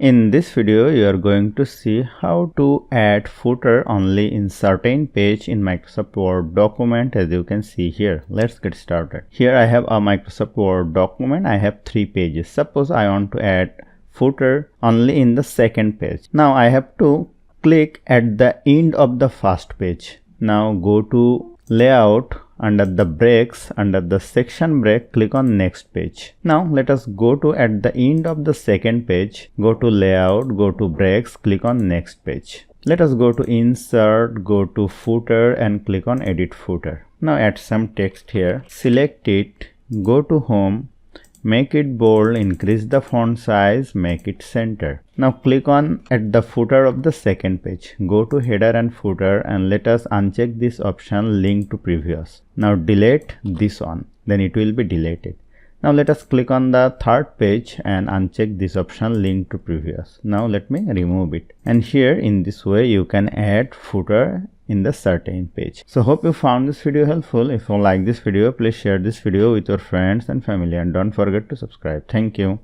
In this video, you are going to see how to add footer only in certain page in Microsoft Word document, as you can see here. Let's get started. Here I have a Microsoft Word document. I have 3 pages. Suppose I want to add footer only in the second page. Now I have to click at the end of the first page. Now go to layout. Under the breaks, under the section break, click on next page. Now let us go to at the end of the second page, go to layout, go to breaks, click on next page. Let us go to insert, go to footer and click on edit footer. Now add some text here, select it, go to home, make it bold, increase the font size, make it center. Now click on at the footer of the second page. Go to header and footer and let us uncheck this option link to previous. Now delete this one, then it will be deleted. Now let us click on the third page and uncheck this option link to previous. Now let me remove it. And here in this way you can add footer in the certain page. So hope you found this video helpful. If you like this video, please share this video with your friends and family and don't forget to subscribe. Thank you.